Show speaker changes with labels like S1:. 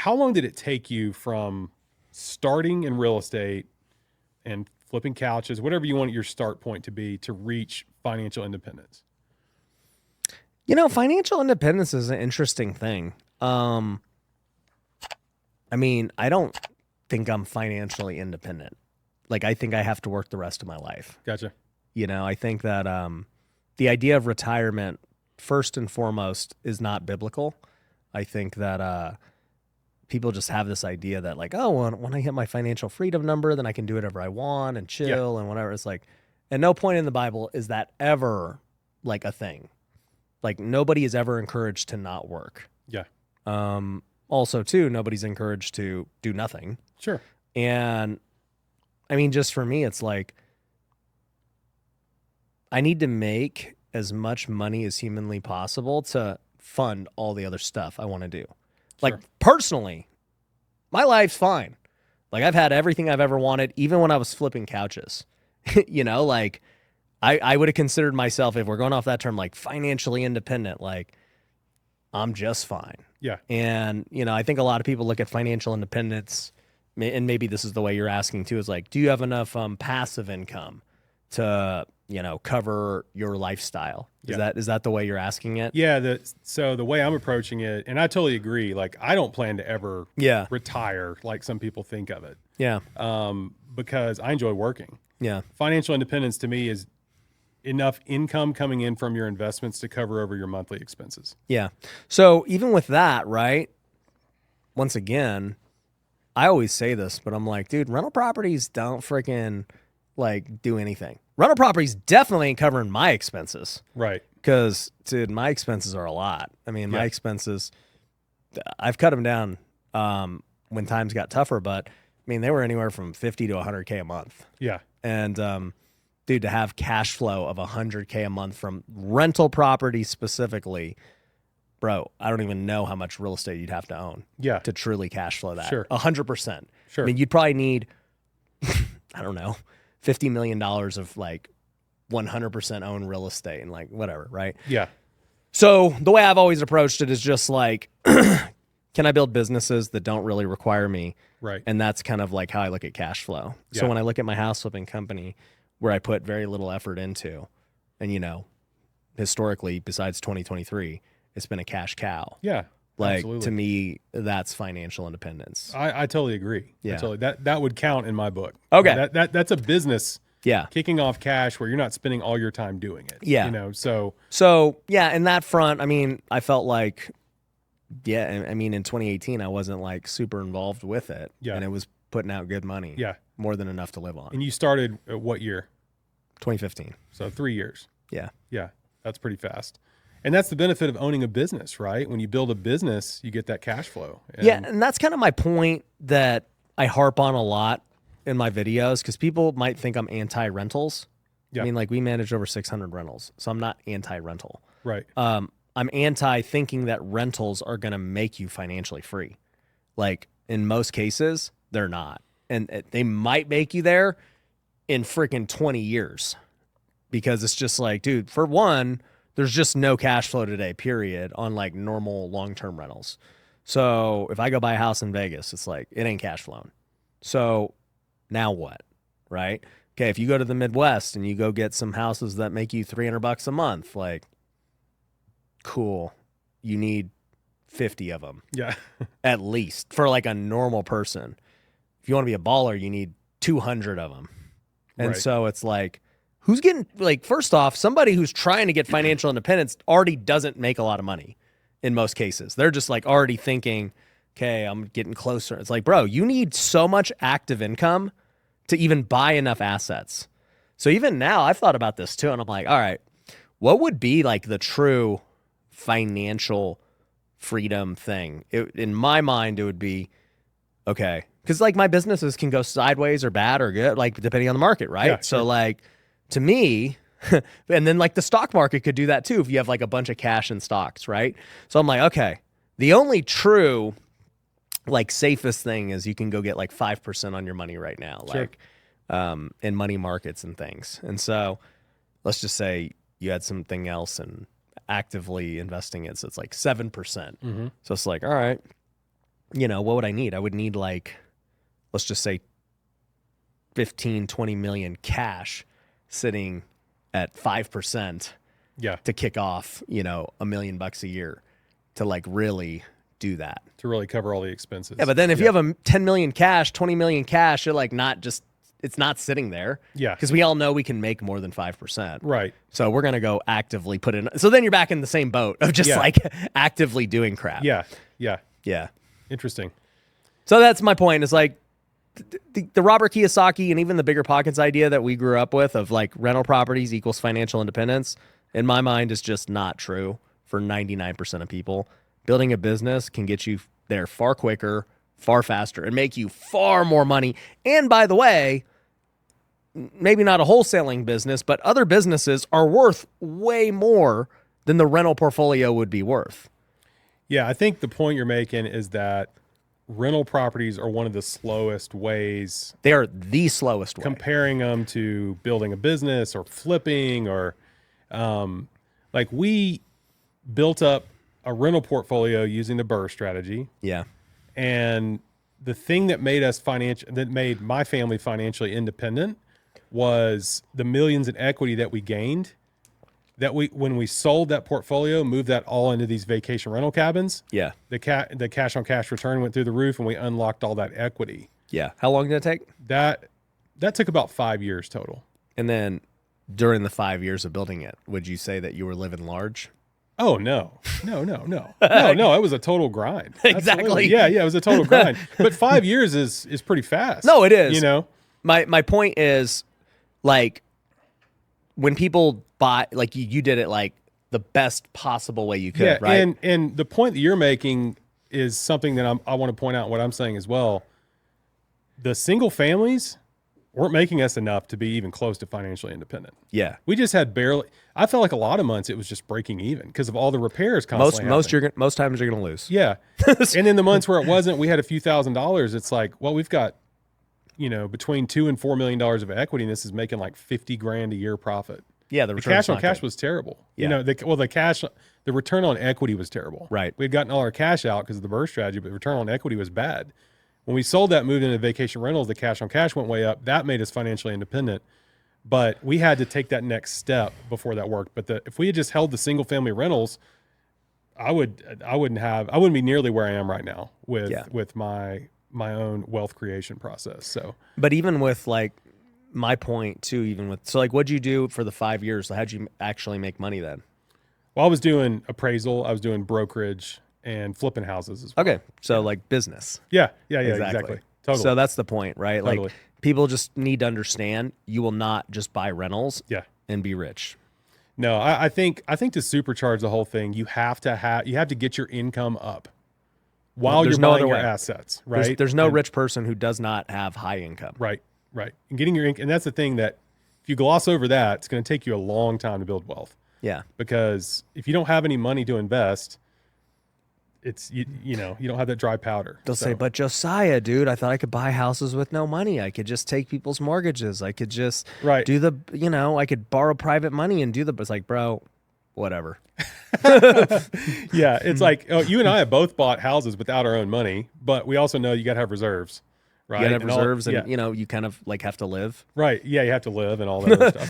S1: how long did it take you from starting in real estate and flipping couches, whatever you want your start point to be, to reach financial independence?
S2: Financial independence is an interesting thing. I mean, I don't think I'm financially independent. Like, I think I have to work the rest of my life.
S1: Gotcha.
S2: I think that the idea of retirement, first and foremost, is not biblical. I think that people just have this idea that, like, oh, when I hit my financial freedom number, then I can do whatever I want and chill and whatever. It's like, at no point in the Bible is that ever like a thing. Like, nobody is ever encouraged to not work.
S1: Yeah.
S2: Also, too, nobody's encouraged to do nothing.
S1: Sure.
S2: And I mean, just for me, it's like, I need to make as much money as humanly possible to fund all the other stuff I want to do. Like, personally, my life's fine. Like, I've had everything I've ever wanted, even when I was flipping couches. Like, I would have considered myself, if we're going off that term, like financially independent, like I'm just fine.
S1: Yeah.
S2: And, I think a lot of people look at financial independence, and maybe this is the way you're asking too, is like, do you have enough passive income to, cover your lifestyle? Is that the way you're asking it?
S1: Yeah. So the way I'm approaching it, and I totally agree, like I don't plan to ever retire like some people think of it.
S2: Yeah.
S1: Because I enjoy working.
S2: Yeah.
S1: Financial independence to me is enough income coming in from your investments to cover over your monthly expenses.
S2: Yeah. So even with that, right? Once again, I always say this, but I'm like, dude, rental properties don't freaking like do anything. Rental properties definitely ain't covering my expenses.
S1: Right.
S2: Because, dude, my expenses are a lot. I mean, my expenses, I've cut them down when times got tougher, but I mean, they were anywhere from 50 to 100K a month.
S1: Yeah.
S2: And, dude, to have cash flow of 100K a month from rental property specifically, bro, I don't even know how much real estate you'd have to own to truly cash flow that.
S1: Sure.
S2: 100%.
S1: Sure.
S2: I mean, you'd probably need, I don't know, $50 million of like 100% owned real estate and like whatever, right?
S1: Yeah.
S2: So the way I've always approached it is just like, can I build businesses that don't really require me?
S1: Right.
S2: And that's kind of like how I look at cash flow. So when I look at my house flipping company, where I put very little effort into, and historically, besides 2023, it's been a cash cow.
S1: Yeah.
S2: Like,
S1: absolutely.
S2: to me, that's financial independence.
S1: I totally agree.
S2: Yeah.
S1: That would count in my book.
S2: Okay.
S1: That's a business.
S2: Yeah.
S1: Kicking off cash where you're not spending all your time doing it.
S2: Yeah.
S1: So
S2: yeah, in that front, I mean, I felt like, I mean, in 2018, I wasn't like super involved with it.
S1: Yeah.
S2: And it was putting out good money.
S1: Yeah.
S2: More than enough to live on.
S1: And you started at what year?
S2: 2015.
S1: So 3 years.
S2: Yeah.
S1: Yeah. That's pretty fast. And that's the benefit of owning a business, right? When you build a business, you get that cash flow.
S2: And that's kind of my point that I harp on a lot in my videos, because people might think I'm anti-rentals.
S1: Yeah.
S2: I mean, like, we manage over 600 rentals, so I'm not anti-rental.
S1: Right.
S2: I'm anti-thinking that rentals are going to make you financially free. Like, in most cases, they're not. And they might make you there in freaking 20 years, because it's just like, dude, for one, there's just no cash flow today, period, on like normal long-term rentals. So if I go buy a house in Vegas, it's like, it ain't cash flowing. So now what, right? Okay, if you go to the Midwest and you go get some houses that make you $300 a month, like, cool. You need 50 of them.
S1: Yeah.
S2: At least for like a normal person. If you want to be a baller, you need 200 of them. And so it's like, who's getting, like, first off, somebody who's trying to get financial independence already doesn't make a lot of money in most cases. They're just like already thinking, okay, I'm getting closer. It's like, bro, you need so much active income to even buy enough assets. So even now, I've thought about this too, and I'm like, all right, what would be like the true financial freedom thing? In my mind, it would be, okay, because like my businesses can go sideways or bad or good, like depending on the market, right?
S1: Yeah,
S2: so like, to me, and then like the stock market could do that too if you have like a bunch of cash in stocks, right? So I'm like, okay, the only true like safest thing is you can go get like 5% on your money right now, like in money markets and things. And so let's just say you had something else and actively investing it, so it's like 7%. So it's like, all right, what would I need? I would need like, let's just say 15, 20 million cash sitting at 5%
S1: Yeah.
S2: to kick off, $1 million a year to like really do that.
S1: To really cover all the expenses.
S2: Yeah, but then if you have a 10 million cash, 20 million cash, you're like it's not sitting there.
S1: Yeah.
S2: Because we all know we can make more than 5%.
S1: Right.
S2: So we're going to go actively put in. So then you're back in the same boat of just like actively doing crap.
S1: Yeah. Yeah.
S2: Yeah.
S1: Interesting.
S2: So that's my point is like the Robert Kiyosaki and even the Bigger Pockets idea that we grew up with of like rental properties equals financial independence, in my mind, is just not true for 99% of people. Building a business can get you there far quicker, far faster, and make you far more money. And by the way, maybe not a wholesaling business, but other businesses are worth way more than the rental portfolio would be worth.
S1: Yeah, I think the point you're making is that rental properties are one of the slowest ways.
S2: They are the slowest way.
S1: Comparing them to building a business or flipping or like we built up a rental portfolio using the BRRRR strategy.
S2: Yeah.
S1: And the thing that made my family financially independent was the millions in equity that we gained. When we sold that portfolio, moved that all into these vacation rental cabins.
S2: Yeah.
S1: The cash on cash return went through the roof, and we unlocked all that equity.
S2: Yeah. How long did it take?
S1: That took about 5 years total.
S2: And then during the 5 years of building it, would you say that you were living large?
S1: Oh, no. It was a total grind.
S2: Exactly.
S1: Absolutely. Yeah, it was a total grind. But 5 years is pretty fast.
S2: No, it is.
S1: My
S2: point is, like, when people buy, like you did it like the best possible way you could, right?
S1: And the point that you're making is something that I want to point out what I'm saying as well. The single families weren't making us enough to be even close to financially independent.
S2: Yeah.
S1: We just had barely. I felt like a lot of months it was just breaking even because of all the repairs constantly happening.
S2: Most times you're gonna lose.
S1: Yeah. And in the months where it wasn't, we had a few $1,000s. It's like, well, we've got, between $2 and $4 million of equity, and this is making like $50,000 a year profit.
S2: Yeah,
S1: the cash on cash was terrible.
S2: Yeah.
S1: The return on equity was terrible.
S2: Right.
S1: We had gotten all our cash out because of the BRRRR strategy, but the return on equity was bad. When we sold that, moved into vacation rentals, the cash on cash went way up. That made us financially independent. But we had to take that next step before that worked. But if we had just held the single family rentals, I wouldn't be nearly where I am right now with my own wealth creation process. So,
S2: but even with like my point too, what'd you do for the 5 years? How'd you actually make money then?
S1: Well, I was doing appraisal, I was doing brokerage and flipping houses as well.
S2: Okay. So like business.
S1: Yeah, exactly. Totally.
S2: So that's the point, right?
S1: Totally.
S2: Like people just need to understand you will not just buy rentals and be rich.
S1: No, I think to supercharge the whole thing, you have to get your income up while you're buying your assets, right?
S2: There's no rich person who does not have high income.
S1: Right. And getting your income, and that's the thing that if you gloss over that, it's going to take you a long time to build wealth.
S2: Yeah.
S1: Because if you don't have any money to invest, it's you don't have that dry powder.
S2: They'll say, but Josiah, dude, I thought I could buy houses with no money. I could just take people's mortgages. I could just do I could borrow private money and do it's like, bro, whatever.
S1: Yeah, it's like you and I have both bought houses without our own money, but we also know you got to have reserves, right?
S2: You got to have reserves, and you kind of like have to live.
S1: Right. Yeah, you have to live and all that other stuff.